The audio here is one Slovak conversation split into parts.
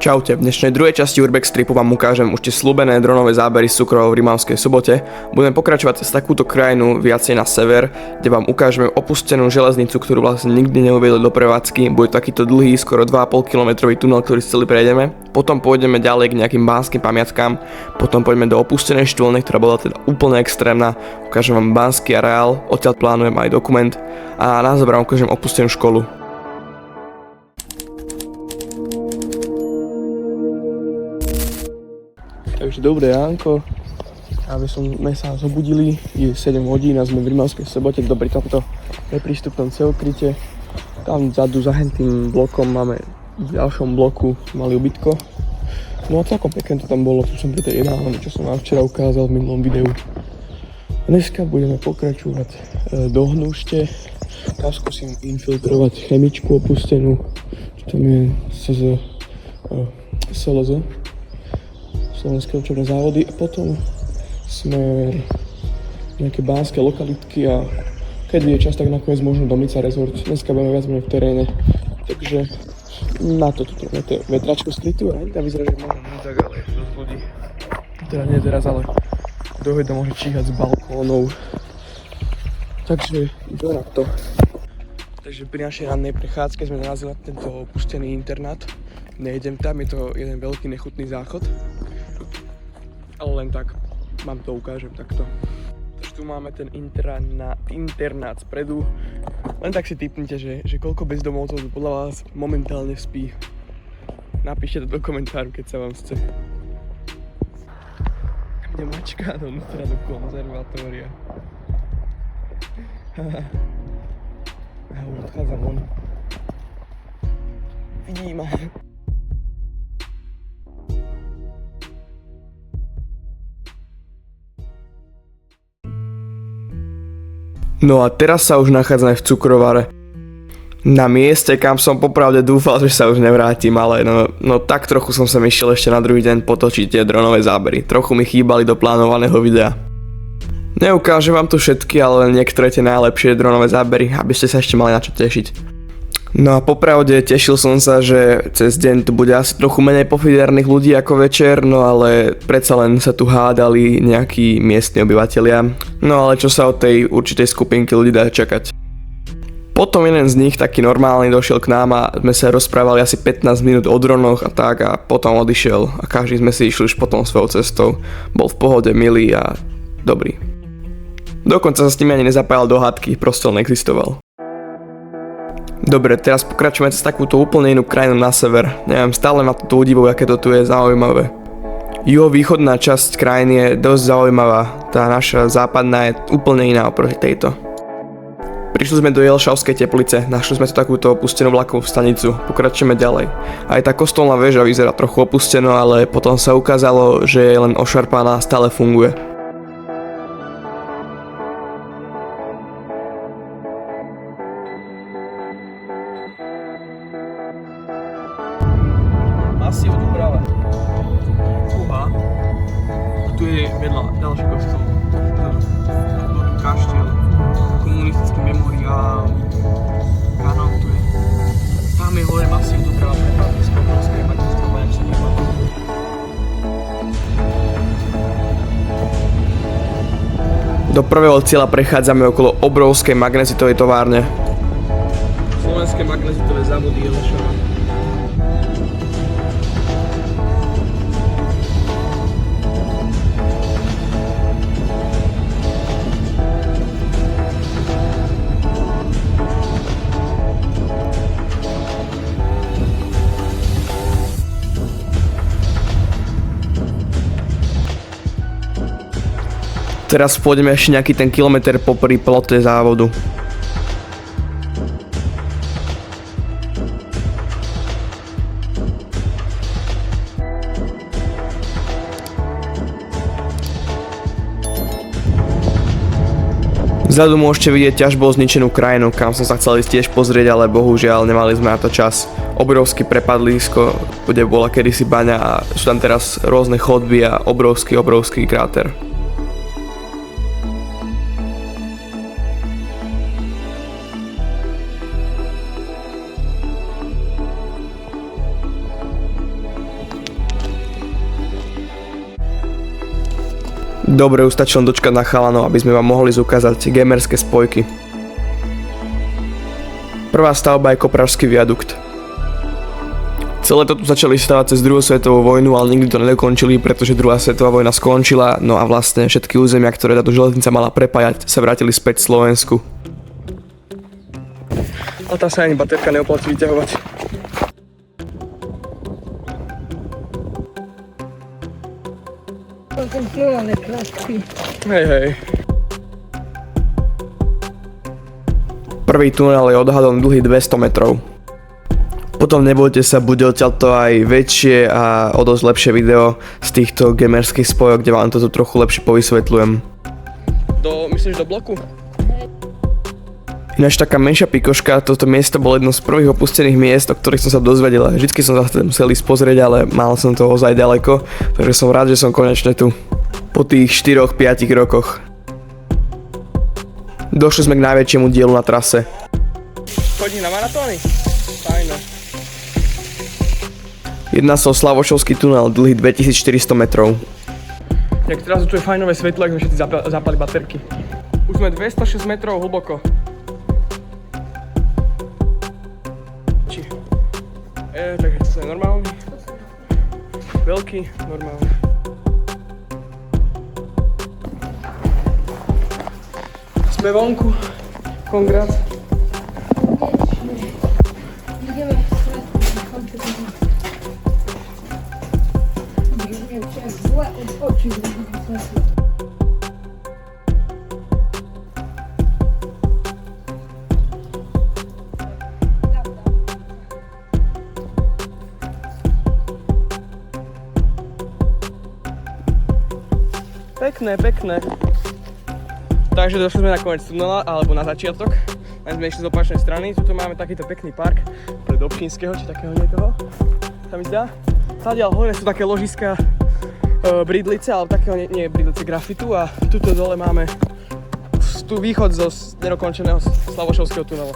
Čaute, v dnešnej druhej časti Urbex Tripu vám ukážem už tie slúbené dronové zábery z Cukrovou v Rimavskej Sobote. Budeme pokračovať cez takúto krajinu viacej na sever, kde vám ukážeme opustenú železnicu, ktorú vlastne nikdy neuviedli do prevádzky. Bude takýto dlhý, skoro 2,5 km tunel, ktorý si celý prejdeme. Potom pôjdeme ďalej k nejakým banským pamiatkám, potom pôjdeme do opustenej štôlnej, ktorá bola teda úplne extrémna. Ukážem vám banský areál, odtiaľ plánujem aj dokument a na záver vám ukážem opustenú školu. Takže dobré ránko, aby sme sa zobudili, je 7 hodín a sme v Rimavskej Sobote, pri tomto neprístupnom celokryte. Tam vzadu za tým blokom máme v ďalšom bloku malý ubytko. No a celkom pekne to tam bolo, tu som pri tej jedálni, čo som vám včera ukázal v minulom videu. Dneska budeme pokračovať do Hnúšte, tam skúsim infiltrovať chemičku opustenú, čo tam je SLZ. Slovenské učebné závody a potom sme nejaké banské lokalitky a keď je čas, tak nakoniec možno Domica Resort. Dneska budeme viac menej v teréne, takže na to tuto máte vetračku skrytú a tam vyzerá, že možno nie tak, ale dosť ľudí. Teda nie teraz, ale dohľada môže číhať z balkónov. Takže do na to. Takže pri našej rannej prechádzke sme narazili na tento opustený internát. Nejdem tam, je to jeden veľký nechutný záchod. Ale len tak, vám to ukážem takto. Takže tu máme ten internát spredu. Len tak si tipnite, že koľko bezdomovcov tu podľa vás momentálne spí. Napíšte to do komentáru, keď sa vám chce. Mne mačka dovnútra do konzervatória. Ja už odchádzam von. Vidí ma. No a teraz sa už nachádzame v Cukrovare. Na mieste, kam som popravde dúfal, že sa už nevrátim, ale no tak trochu som sa išiel ešte na druhý deň potočiť tie dronové zábery. Trochu mi chýbali do plánovaného videa. Neukážem vám tu všetky, ale len niektoré tie najlepšie dronové zábery, aby ste sa ešte mali na čo tešiť. No a popravde tešil som sa, že cez deň tu bude asi trochu menej pofiderných ľudí ako večer, no ale predsa len sa tu hádali nejakí miestni obyvatelia. No ale čo sa od tej určitej skupinky ľudí dá čakať. Potom jeden z nich, taký normálny, došiel k nám a sme sa rozprávali asi 15 minút o dronoch a tak a potom odišiel a každý sme si išli už potom svojou cestou. Bol v pohode, milý a dobrý. Dokonca sa s nimi ani nezapájal do hádky, proste len existoval. Dobre, teraz pokračujeme cez takúto úplne inú krajinu na sever. Neviem, stále ma to udivujú, aké to tu je zaujímavé. Juhovýchodná časť krajiny je dosť zaujímavá, tá naša západná je úplne iná oproti tejto. Prišli sme do Jelšavskej Teplice, našli sme tu takúto opustenú vlakovú stanicu, pokračujeme ďalej. Aj tá kostolná väža vyzerá trochu opusteno, ale potom sa ukázalo, že je len ošarpaná a stále funguje. Asi od Uhrava. Uha. A tu je vedľa ďalší kostol. Kaštiel. Komunistický memoriál. Kanál tu je. Tam je hore Masív Dubrava, prepadli z Obrovskej magnetickej báňačnej prepadli. Do prvého cieľa prechádzame okolo obrovskej magnezitovej továrne. Slovenské magnezitové závody Jelešova. Teraz pôjdeme ešte nejaký ten kilometr popri plote závodu. Vzadu môžete vidieť ťažbo zničenú krajinu, kam som sa chcel ísť tiež pozrieť, ale bohužiaľ nemali sme na to čas. Obrovské prepadlísko, kde bola kedysi baňa a sú tam teraz rôzne chodby a obrovský kráter. Dobre, už stačilo dočkať na chalanov, aby sme vám mohli ukázať gamerské spojky. Prvá stavba je Kopražský viadukt. Celé to tu začali stavať cez druhú svetovú vojnu, ale nikdy to nedokončili, pretože druhá svetová vojna skončila, no a vlastne všetky územia, ktoré táto železnica mala prepájať, sa vrátili späť Slovensku. A tá sa ani baterka neoplatí vyťahovať. Hej. Prvý tunel je odhadom dlhý 200 metrov. Potom nebojte sa, bude odtiaľto aj väčšie a o dosť lepšie video z týchto gamerských spojok, kde vám to tu trochu lepšie povysvetľujem. Myslíš do bloku? Ináč taká menšia pikoška, toto miesto bolo jedno z prvých opustených miest, o ktorých som sa dozvedel. Vždycky som sa musel ísť pozrieť, ale mal som to ozaj ďaleko, takže som rád, že som konečne tu. Po tých 4-5 rokoch. Došli sme k najväčšiemu dielu na trase. Chodíš na maratóny? Fajno. Jedná sa o Slavošovský tunel, dlhý 2400 metrov. Jak teraz tu je fajnové svetlo, ak sme všetci zapali baterky. Už sme 206 metrov hlboko. Takže to je normálny. Veľký, normálny. Sme vonku. Kongrát. Pekné. Takže došli sme na koniec tunela, alebo na začiatok. Len sme išli z opačnej strany. Tuto máme takýto pekný park pred Dobšinského, či takého niekoho. Sa mi zdá. Tadiaľ hore sú také ložiska bridlice, ale takého nie bridlice grafitu. A tuto dole máme tu východ zo nedokončeného Slavošovského tunelu.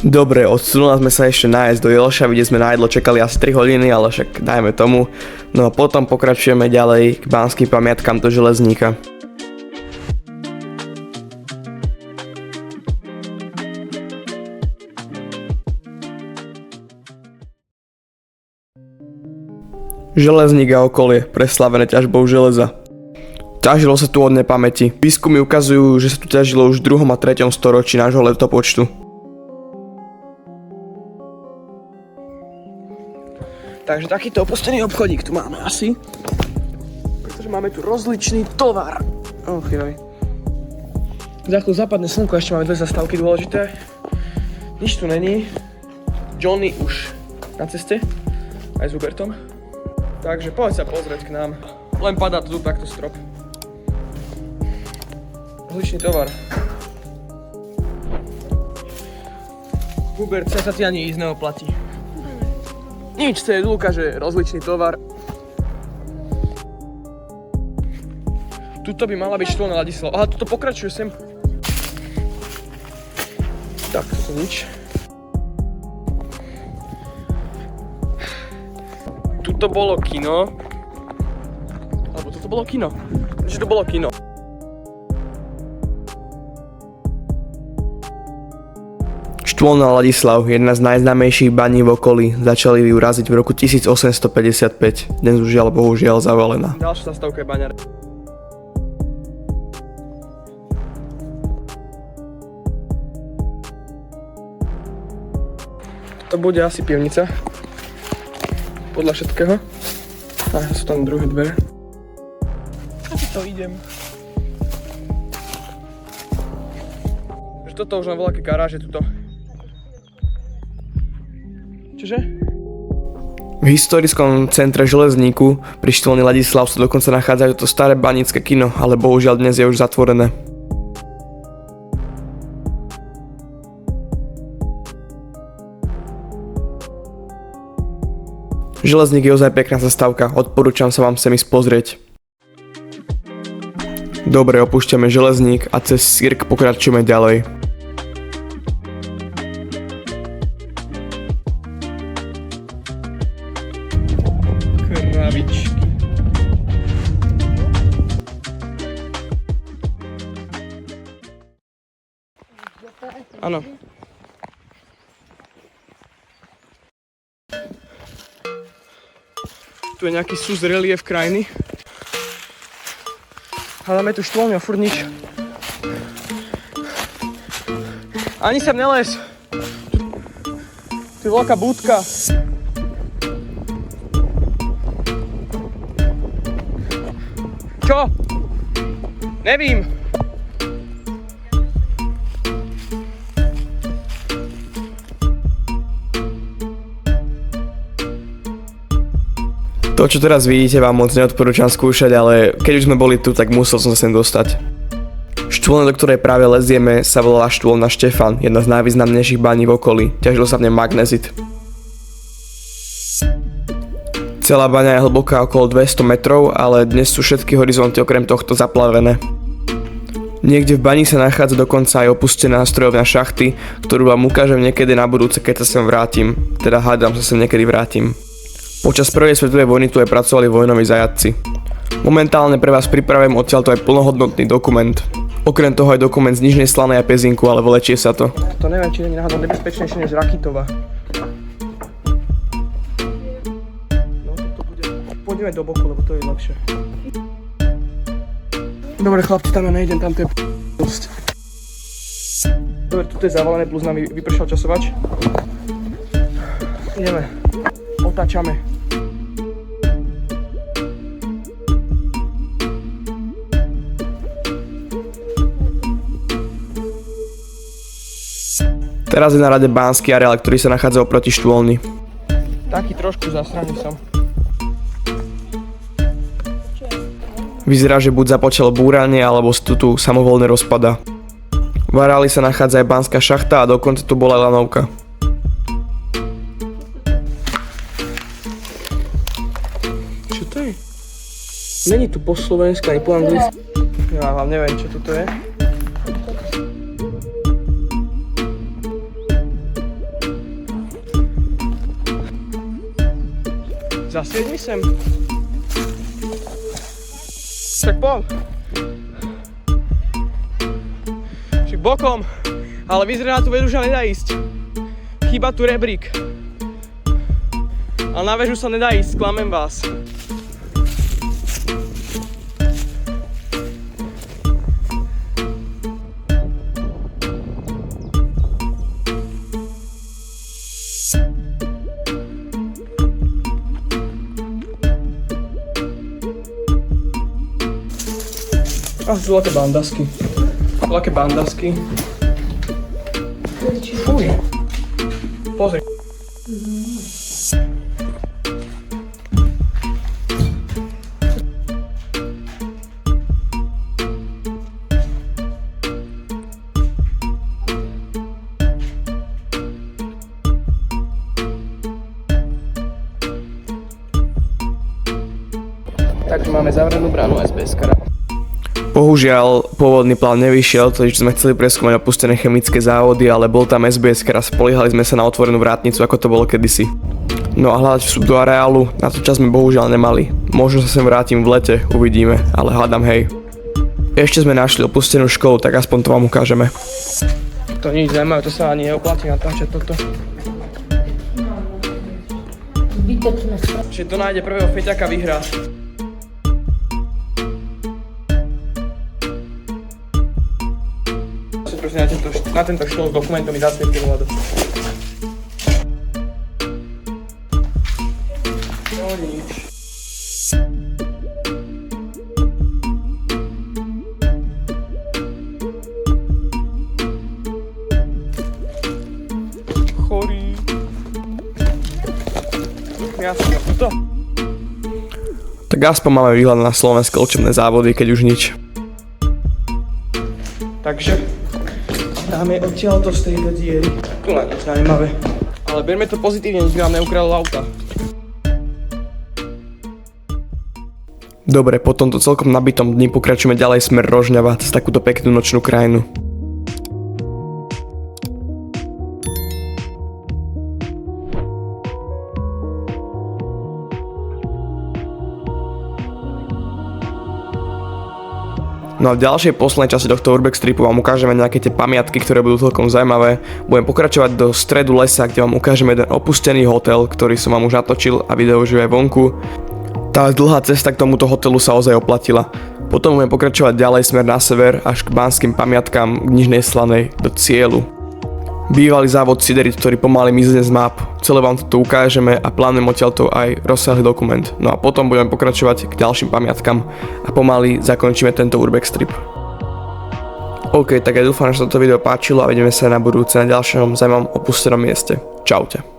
Dobre, od tunela sme sa ešte nájsť do Jelšavy, kde sme na jedlo čakali asi 3 hodiny, ale však dajme tomu. No a potom pokračujeme ďalej k Banským pamiatkám do Železníka. Železník a okolie, preslavené ťažbou železa. Ťažilo sa tu od nepamäti. Výskumy ukazujú, že sa tu ťažilo už v 2. a 3. storočí nášho letopočtu. Takže takýto opustený obchodík tu máme asi. Pretože máme tu rozličný tovar. Joj. Za chvíľu zapadne slnko, ešte máme 2 zastávky dôležité. Nič tu není. Johnny už na ceste. Aj s Hubertom. Takže poď sa pozrieť k nám. Len padá tu takto strop. Rozličný tovar. Hubert sa ti ani ísť neoplatí. Nič, to je Luka, že rozličný tovar. Tuto by mala byť štôl na Ladislav. Aha, tuto pokračuje sem. Tak, toto nič. Tuto bolo kino. Alebo toto bolo kino. Takže to bolo kino. Štôl na Ladislav, jedna z najznámejších baní v okolí, začali ju raziť v roku 1855. Dnes už žiaľ bohužiaľ zavalená. Ďalšia zastavka je baňa. To bude asi pivnica. Podľa všetkého. A sú tam druhé dvere. A to idem. Toto už len voľaké garáže tuto. Čože? V historickom centre Železníku pri štôlni Ladislav sa dokonca nachádzajú to staré banické kino, ale bohužiaľ dnes je už zatvorené. Železník je ozaj pekná zastávka, odporúčam sa vám sem ísť pozrieť. Dobre, opúšťame Železník a cez Sirk pokračujeme ďalej. Áno. Tu je nejaký sus relief krajiny. Hľadáme tu štôlňu a furt nič. Ani sem nelez. Tu je veľká budka. Čo? Nevím. To, čo teraz vidíte, vám moc neodporúčam skúšať, ale keď už sme boli tu, tak musel som sa sem dostať. Štôlna, do ktorej práve lezieme, sa volala štôlna Štefan, jedna z najvýznamnejších baní v okolí. Ťažil sa v nej magnezit. Celá baňa je hlboká okolo 200 metrov, ale dnes sú všetky horizonty okrem tohto zaplavené. Niekde v bani sa nachádza dokonca aj opustená strojovňa šachty, ktorú vám ukážem niekedy na budúce, keď sa sem vrátim. Teda hádam, sa sem niekedy vrátim. Počas prvej svetovej vojny tu aj pracovali vojnoví zajatci. Momentálne pre vás pripravujem odtiaľto aj plnohodnotný dokument. Okrem toho aj dokument z Nižnej Slanej a Pezinku, ale vlečie sa to. To neviem, či je náhodou nebezpečnejšie než Rakitova. No, to bude. Poďme do boku, lebo to je lepšie. Dobre chlapci, tam ja nejdem, tam to je dosť. Dobre, tuto je zavalené, plus nám vypršal časovač. Ideme. Otáčame. Teraz je na rade Banský areál, ktorý sa nachádza oproti štôlni. Taký trošku zasraný som. Vyzerá, že buď započalo búranie, alebo sa tu samovolne rozpada. V areáli sa nachádza aj banská šachta a dokonca tu bola lanovka. Čo to je? Není tu po slovensku ani po anglicky. Ja vám neviem, čo toto je. Zasvieť mi sem. Tak poď. Však bokom. Ale vyzerá, na tú väžu, že nedá ísť. Chýba tu rebrík. Ale na väžu sa nedá ísť, sklamem vás. Sú veľké bandasky. Veľké bandasky. Fuj. Pozri. Tak tu máme zavrenú bránu SBS-kara. Bohužiaľ, pôvodný plán nevyšiel, takže sme chceli preskúmať opustené chemické závody, ale bol tam SBS, a spoliehali sme sa na otvorenú vrátnicu, ako to bolo kedysi. No a hľadať vstup do areálu, na to čas sme bohužiaľ nemali. Možno sa sem vrátim v lete, uvidíme, ale hádam hej. Ešte sme našli opustenú školu, tak aspoň to vám ukážeme. To nič zaujímavé, to sa ani neoplatí natáčať toto. Čiže to nájde prvého feťaka, vyhrá. Na tento štôl s dokumentom mi zasvietili vodu. No nič. Chorý. Jasne, to. Tak aspoň máme výhľad na slovenské učebné závody, keď už nič. Takže dáme odtiaľto z tejto diery. Tu na to zaujímavé. Ale berme to pozitívne, nikto nám neukradol auta. Dobre, po tomto celkom nabitom dni pokračujeme ďalej smer Rožňava cez takúto peknú nočnú krajinu. No a v ďalšej poslednej časti tohto Urbex tripu vám ukážeme nejaké tie pamiatky, ktoré budú celkom zaujímavé. Budem pokračovať do stredu lesa, kde vám ukážeme jeden opustený hotel, ktorý som vám už natočil a video už je aj vonku. Tá dlhá cesta k tomuto hotelu sa ozaj oplatila. Potom budem pokračovať ďalej smer na sever až k banským pamiatkám k Nižnej Slanej do cieľu. Bývalý závod Siderit, ktorý pomaly mizne z map. Celé vám to ukážeme a plánujem odtiaľto aj rozsiahly dokument. No a potom budeme pokračovať k ďalším pamiatkam a pomaly zakončíme tento Urbex trip. OK, tak ja dúfam, že sa toto video páčilo a vidíme sa na budúce na ďalšom zaujímavom opustenom mieste. Čaute.